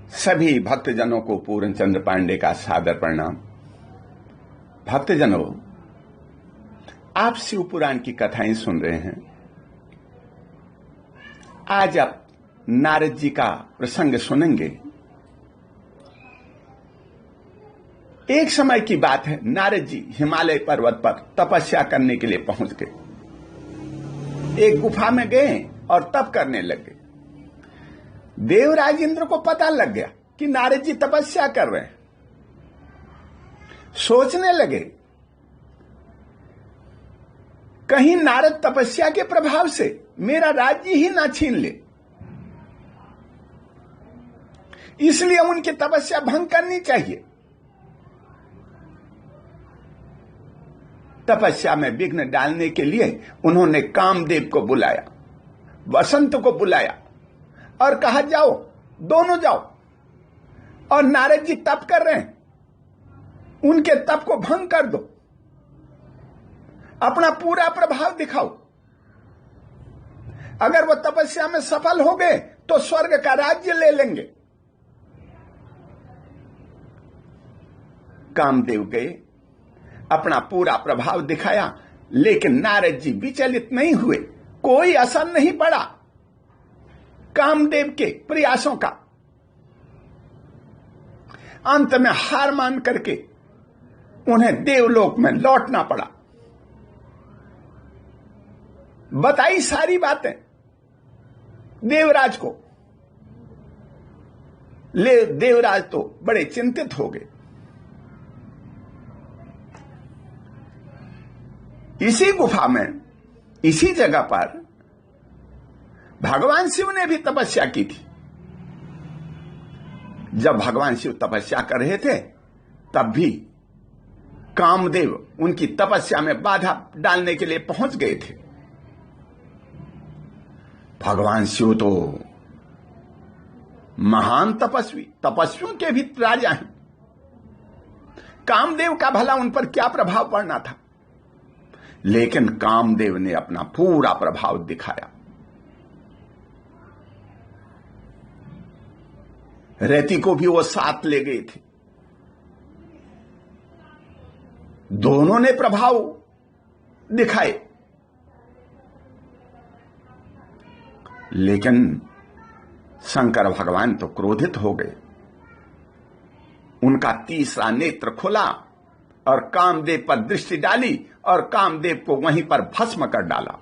सभी भक्तजनों को पूर्णचंद्र पांडे का सादर प्रणाम। भक्तजनों, आप शिव पुराण की कथाएं सुन रहे हैं। आज आप नारद जी का प्रसंग सुनेंगे। एक समय की बात है, नारद जी हिमालय पर्वत पर तपस्या करने के लिए पहुंच गए। एक गुफा में गए और तप करने लगे। देवराज इंद्र को पता लग गया कि नारद जी तपस्या कर रहे हैं। सोचने लगे कहीं नारद तपस्या के प्रभाव से मेरा राज्य ही ना छीन ले, इसलिए उनकी तपस्या भंग करनी चाहिए। तपस्या में विघ्न डालने के लिए उन्होंने कामदेव को बुलाया, वसंत को बुलाया और कहा, जाओ, दोनों जाओ और नारद जी तप कर रहे हैं, उनके तप को भंग कर दो, अपना पूरा प्रभाव दिखाओ। अगर वो तपस्या में सफल हो गए तो स्वर्ग का राज्य ले लेंगे। कामदेव गए, अपना पूरा प्रभाव दिखाया, लेकिन नारद जी विचलित नहीं हुए, कोई असर नहीं पड़ा कामदेव के प्रयासों का। अंत में हार मान करके उन्हें देवलोक में लौटना पड़ा। बताई सारी बातें देवराज को। देवराज तो बड़े चिंतित हो गए। इसी गुफा में, इसी जगह पर भगवान शिव ने भी तपस्या की थी। जब भगवान शिव तपस्या कर रहे थे तब भी कामदेव उनकी तपस्या में बाधा डालने के लिए पहुंच गए थे। भगवान शिव तो महान तपस्वी, तपस्वियों के भी राजा हैं। कामदेव का भला उन पर क्या प्रभाव पड़ना था, लेकिन कामदेव ने अपना पूरा प्रभाव दिखाया। रति को भी वो साथ ले गए थे। दोनों ने प्रभाव दिखाए, लेकिन शंकर भगवान तो क्रोधित हो गए। उनका तीसरा नेत्र खुला और कामदेव पर दृष्टि डाली और कामदेव को वहीं पर भस्म कर डाला।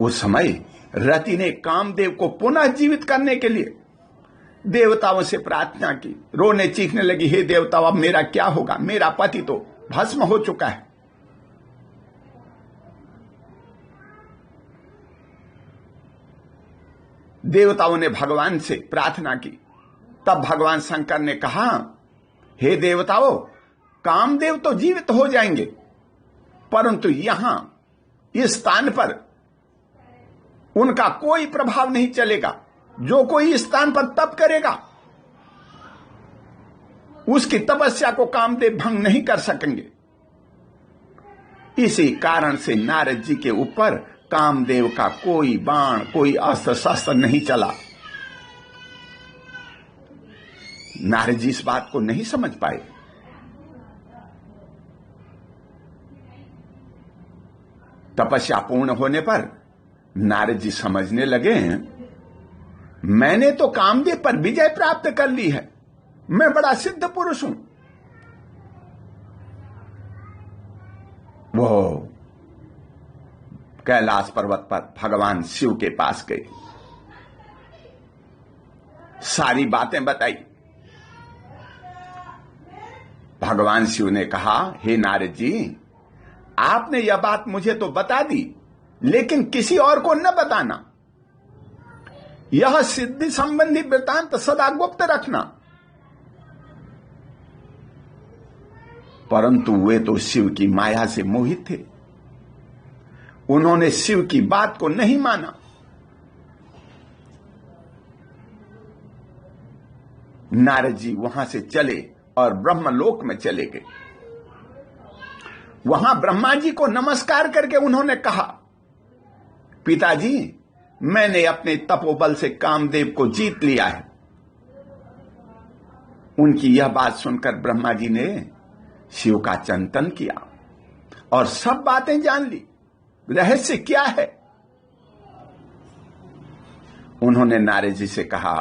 उस समय रति ने कामदेव को पुनः जीवित करने के लिए देवताओं से प्रार्थना की। रोने चीखने लगी, हे देवताओं, अब मेरा क्या होगा, मेरा पति तो भस्म हो चुका है। देवताओं ने भगवान से प्रार्थना की। तब भगवान शंकर ने कहा, हे देवताओं, कामदेव तो जीवित हो जाएंगे, परंतु यहां इस स्थान पर उनका कोई प्रभाव नहीं चलेगा। जो कोई इस स्थान पर तप करेगा उसकी तपस्या को कामदेव भंग नहीं कर सकेंगे। इसी कारण से नारद जी के ऊपर कामदेव का कोई बाण, कोई अस्त्र शस्त्र नहीं चला। नारद जी इस बात को नहीं समझ पाए। तपस्या पूर्ण होने पर नारद जी समझने लगे, मैंने तो कामदेव पर विजय प्राप्त कर ली है, मैं बड़ा सिद्ध पुरुष हूं। वो कैलाश पर्वत पर भगवान शिव के पास गए, सारी बातें बताई। भगवान शिव ने कहा, हे नारद जी, आपने यह बात मुझे तो बता दी, लेकिन किसी और को न बताना। यह सिद्धि संबंधी वृत्तांत सदा गुप्त रखना। परंतु वे तो शिव की माया से मोहित थे। उन्होंने शिव की बात को नहीं माना। नारद जी वहां से चले और ब्रह्मलोक में चले गए। वहां ब्रह्मा जी को नमस्कार करके उन्होंने कहा, पिताजी, मैंने अपने तपोबल से कामदेव को जीत लिया है। उनकी यह बात सुनकर ब्रह्मा जी ने शिव का चिंतन किया और सब बातें जान ली। रहस्य क्या है? उन्होंने नारद जी से कहा,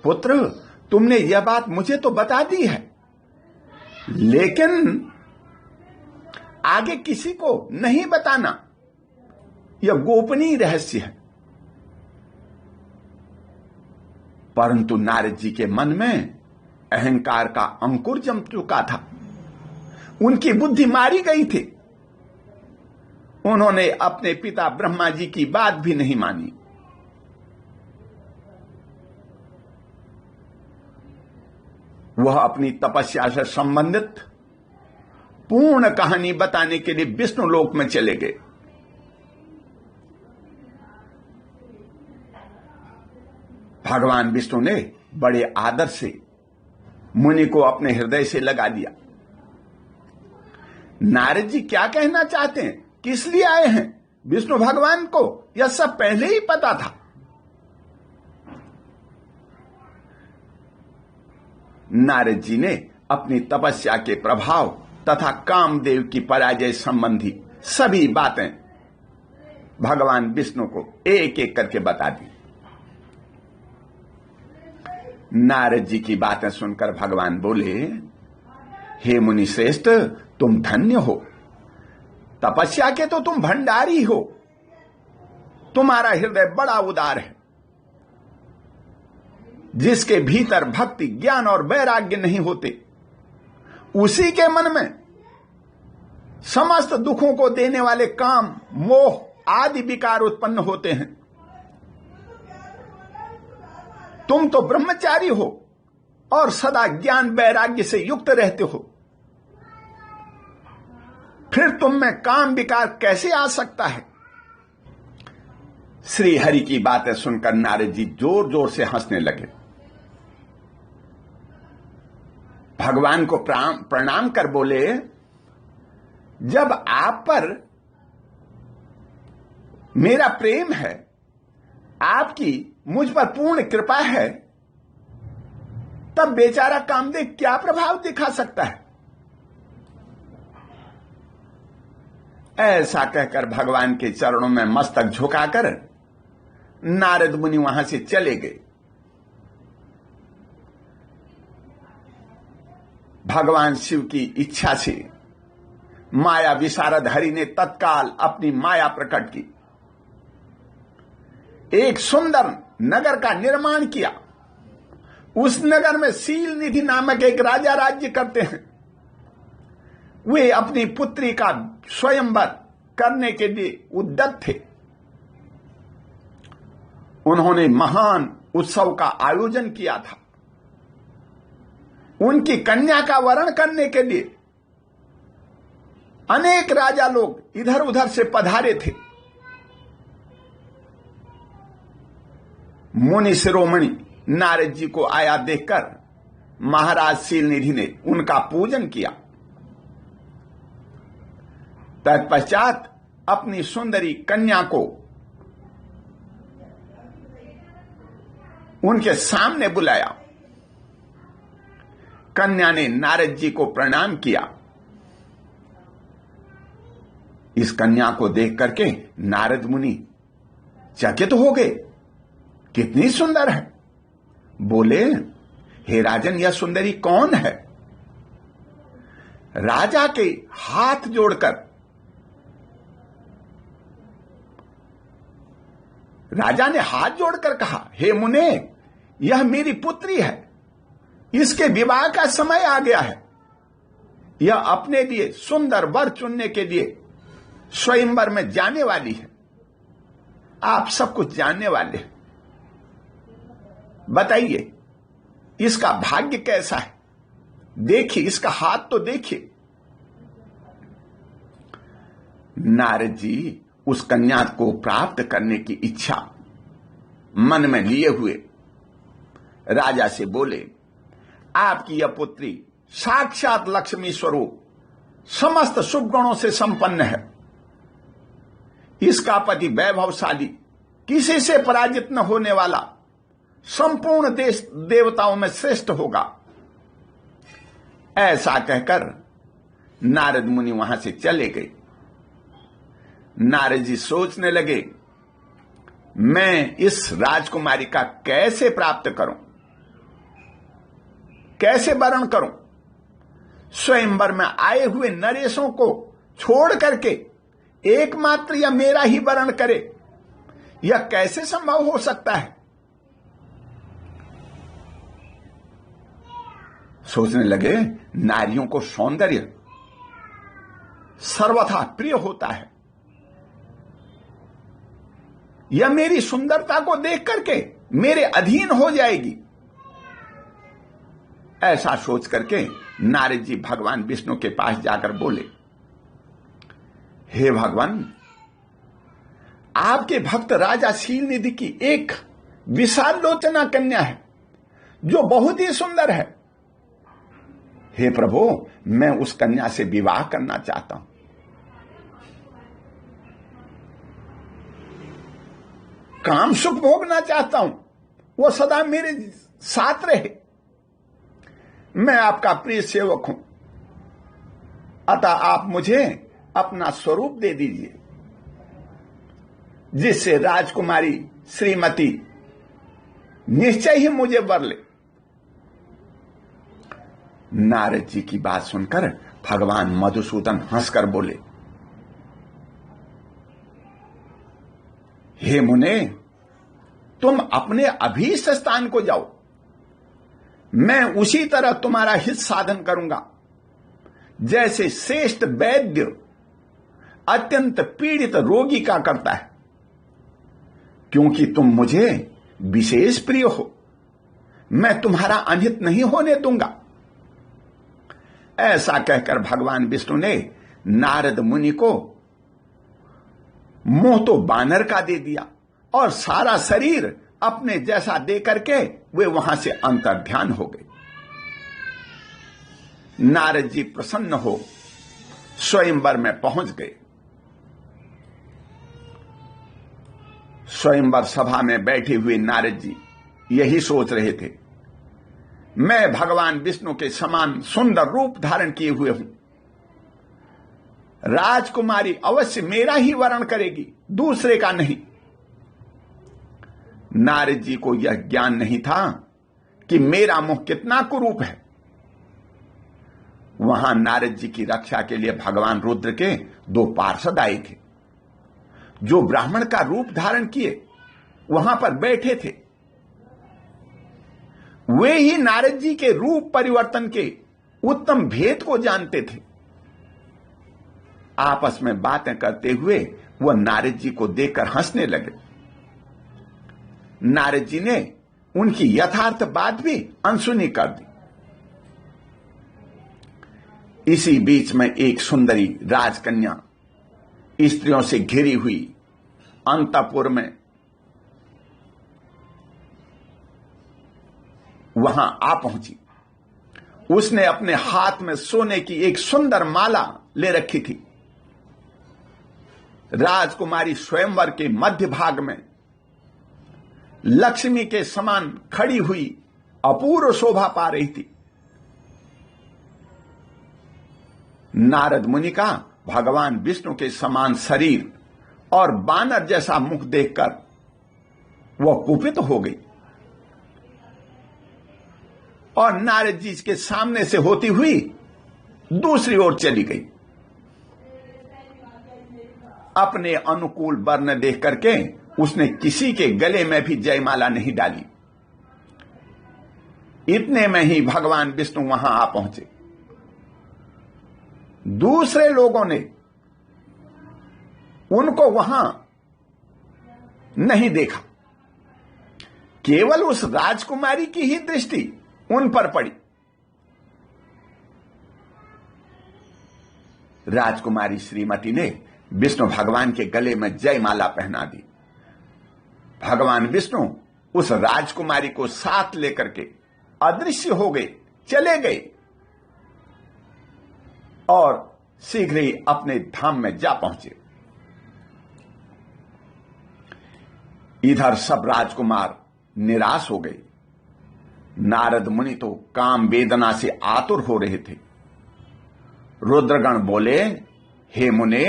पुत्र, तुमने यह बात मुझे तो बता दी है, लेकिन आगे किसी को नहीं बताना। यह गोपनीय रहस्य है। परंतु नारद जी के मन में अहंकार का अंकुर जम चुका था। उनकी बुद्धि मारी गई थी। उन्होंने अपने पिता ब्रह्मा जी की बात भी नहीं मानी। वह अपनी तपस्या से संबंधित पूर्ण कहानी बताने के लिए विष्णु लोक में चले गए। भगवान विष्णु ने बड़े आदर से मुनि को अपने हृदय से लगा लिया। नारद जी क्या कहना चाहते हैं, किस लिए आए हैं, विष्णु भगवान को यह सब पहले ही पता था। नारद जी ने अपनी तपस्या के प्रभाव तथा कामदेव की पराजय संबंधी सभी बातें भगवान विष्णु को एक एक करके बता दी। नारद जी की बातें सुनकर भगवान बोले, हे मुनि श्रेष्ठ, तुम धन्य हो। तपस्या के तो तुम भंडारी हो। तुम्हारा हृदय बड़ा उदार है। जिसके भीतर भक्ति, ज्ञान और वैराग्य नहीं होते, उसी के मन में समस्त दुखों को देने वाले काम, मोह आदि विकार उत्पन्न होते हैं। तुम तो ब्रह्मचारी हो और सदा ज्ञान वैराग्य से युक्त रहते हो, फिर तुम में काम विकार कैसे आ सकता है? श्री हरि की बातें सुनकर नारद जी जोर जोर से हंसने लगे। भगवान को प्रणाम कर बोले, जब आप पर मेरा प्रेम है, आपकी मुझ पर पूर्ण कृपा है, तब बेचारा कामदेव क्या प्रभाव दिखा सकता है? ऐसा कहकर भगवान के चरणों में मस्तक झुकाकर नारद मुनि वहां से चले गए। भगवान शिव की इच्छा से माया विशारद हरि ने तत्काल अपनी माया प्रकट की। एक सुंदर नगर का निर्माण किया। उस नगर में शील निधि नामक एक राजा राज्य करते हैं। वे अपनी पुत्री का स्वयंवर करने के लिए उद्यत थे। उन्होंने महान उत्सव का आयोजन किया था। उनकी कन्या का वरण करने के लिए अनेक राजा लोग इधर उधर से पधारे थे। मुनि शिरोमणि नारद जी को आया देखकर महाराज शीलनिधि ने उनका पूजन किया। तत्पश्चात अपनी सुंदरी कन्या को उनके सामने बुलाया। कन्या ने नारद जी को प्रणाम किया। इस कन्या को देख करके नारद मुनि चकित हो गए। कितनी सुंदर है। बोले, हे राजन, यह सुंदरी कौन है? राजा के हाथ जोड़कर राजा ने हाथ जोड़कर कहा, हे मुने, यह मेरी पुत्री है। इसके विवाह का समय आ गया है। यह अपने लिए सुंदर वर चुनने के लिए स्वयंवर में जाने वाली है। आप सब कुछ जानने वाले हैं। बताइए, इसका भाग्य कैसा है? देखिए, इसका हाथ तो देखिए। नारद जी उस कन्या को प्राप्त करने की इच्छा मन में लिए हुए राजा से बोले, आपकी यह पुत्री साक्षात लक्ष्मी स्वरूप समस्त शुभ गुणों से संपन्न है। इसका पति वैभवशाली, किसी से पराजित न होने वाला, संपूर्ण देश देवताओं में श्रेष्ठ होगा। ऐसा कहकर नारद मुनि वहां से चले गए। नारद जी सोचने लगे, मैं इस राजकुमारी का कैसे प्राप्त करूं, कैसे वरण करूं। स्वयंवर में आए हुए नरेशों को छोड़ करके एकमात्र यह मेरा ही वरण करे, यह कैसे संभव हो सकता है। सोचने लगे, नारियों को सौंदर्य सर्वथा प्रिय होता है, यह मेरी सुंदरता को देख करके मेरे अधीन हो जाएगी। ऐसा सोच करके नारद जी भगवान विष्णु के पास जाकर बोले, हे भगवान, आपके भक्त राजा शीलनिधि की एक विशाल लोचना कन्या है जो बहुत ही सुंदर है। हे प्रभु, मैं उस कन्या से विवाह करना चाहता हूं। काम सुख भोगना चाहता हूं, वो सदा मेरे साथ रहे। मैं आपका प्रिय सेवक हूं, अतः आप मुझे अपना स्वरूप दे दीजिए, जिससे राजकुमारी श्रीमती निश्चय ही मुझे वर ले। नारद जी की बात सुनकर भगवान मधुसूदन हंसकर बोले, हे मुने, तुम अपने अभीष्ट स्थान को जाओ, मैं उसी तरह तुम्हारा हित साधन करूंगा, जैसे श्रेष्ठ वैद्य अत्यंत पीड़ित रोगी का करता है। क्योंकि तुम मुझे विशेष प्रिय हो, मैं तुम्हारा अनहित नहीं होने दूंगा। ऐसा कहकर भगवान विष्णु ने नारद मुनि को मोह तो बानर का दे दिया और सारा शरीर अपने जैसा दे करके वे वहां से अंतर्ध्यान हो गए। नारद जी प्रसन्न हो स्वयंवर में पहुंच गए। स्वयंवर सभा में बैठे हुए नारद जी यही सोच रहे थे, मैं भगवान विष्णु के समान सुंदर रूप धारण किए हुए हूं, राजकुमारी अवश्य मेरा ही वरण करेगी, दूसरे का नहीं। नारद जी को यह ज्ञान नहीं था कि मेरा मुख कितना कुरूप है। वहां नारद जी की रक्षा के लिए भगवान रुद्र के 2 पार्षद आए थे, जो ब्राह्मण का रूप धारण किए वहां पर बैठे थे। वे ही नारद जी के रूप परिवर्तन के उत्तम भेद को जानते थे। आपस में बातें करते हुए वह नारद जी को देखकर हंसने लगे। नारद जी ने उनकी यथार्थ बात भी अनसुनी कर दी। इसी बीच में एक सुंदरी राजकन्या स्त्रियों से घिरी हुई अंतपुर में वहां आ पहुंची। उसने अपने हाथ में सोने की एक सुंदर माला ले रखी थी। राजकुमारी स्वयंवर के मध्य भाग में लक्ष्मी के समान खड़ी हुई अपूर्व शोभा पा रही थी। नारद मुनि का भगवान विष्णु के समान शरीर और बानर जैसा मुख देखकर वह कुपित हो गई और नारद जी के सामने से होती हुई दूसरी ओर चली गई। अपने अनुकूल वर्ण देख करके उसने किसी के गले में भी जयमाला नहीं डाली। इतने में ही भगवान विष्णु वहां आ पहुंचे। दूसरे लोगों ने उनको वहां नहीं देखा, केवल उस राजकुमारी की ही दृष्टि उन पर पड़ी। राजकुमारी श्रीमती ने विष्णु भगवान के गले में जयमाला पहना दी। भगवान विष्णु उस राजकुमारी को साथ लेकर के अदृश्य हो गए, चले गए और शीघ्र ही अपने धाम में जा पहुंचे। इधर सब राजकुमार निराश हो गए। नारद मुनि तो काम वेदना से आतुर हो रहे थे। रुद्रगण बोले, हे मुने,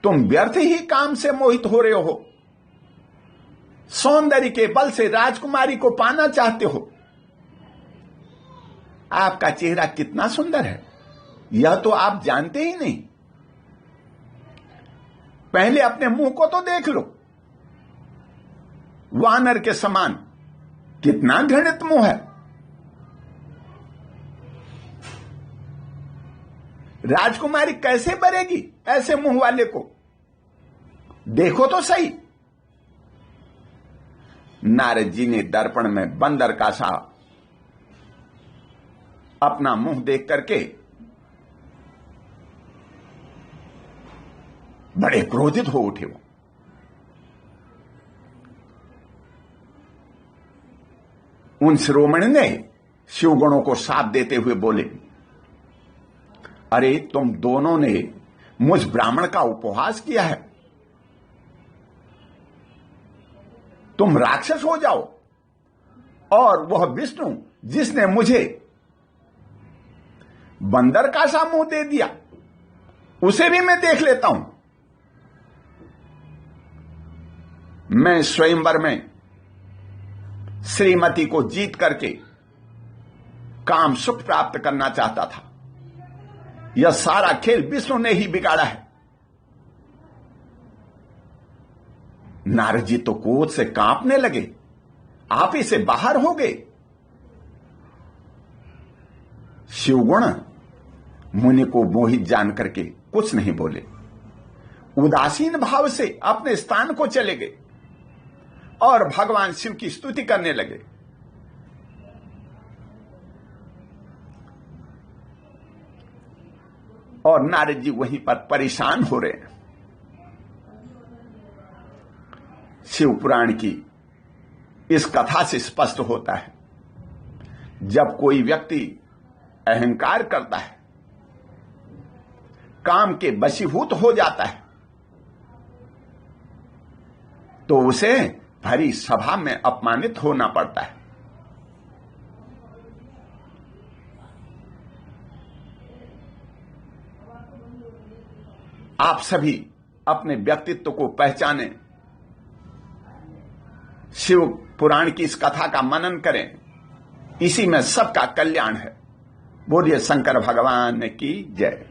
तुम व्यर्थ ही काम से मोहित हो रहे हो। सौंदर्य के बल से राजकुमारी को पाना चाहते हो। आपका चेहरा कितना सुंदर है, यह तो आप जानते ही नहीं। पहले अपने मुंह को तो देख लो। वानर के समान कितना घृणित मुंह है। राजकुमारी कैसे बनेगी ऐसे मुंह वाले को? देखो तो सही। नारद जी ने दर्पण में बंदर का सा अपना मुंह देख करके बड़े क्रोधित हो उठे। वो उन शिरोमणि ने शिवगणों को शाप देते हुए बोले, अरे तुम दोनों ने मुझ ब्राह्मण का उपहास किया है। तुम राक्षस हो जाओ, और वह विष्णु जिसने मुझे बंदर का सा मुंह दे दिया, उसे भी मैं देख लेता हूं। मैं स्वयंवर में श्रीमती को जीत करके काम सुख प्राप्त करना चाहता था। यह सारा खेल विष्णु ने ही बिगाड़ा है। नारद जी तो क्रोध से कांपने लगे, आप ही से बाहर हो गए। शिवगुण मुनि को मोहित जान करके कुछ नहीं बोले, उदासीन भाव से अपने स्थान को चले गए और भगवान शिव की स्तुति करने लगे। और नारद जी वहीं पर परेशान हो रहे हैं। शिव पुराण की इस कथा से स्पष्ट होता है, जब कोई व्यक्ति अहंकार करता है, काम के वशीभूत हो जाता है, तो उसे भरी सभा में अपमानित होना पड़ता है। आप सभी अपने व्यक्तित्व को पहचानें, शिव पुराण की इस कथा का मनन करें, इसी में सबका कल्याण है। बोलिए शंकर भगवान की जय।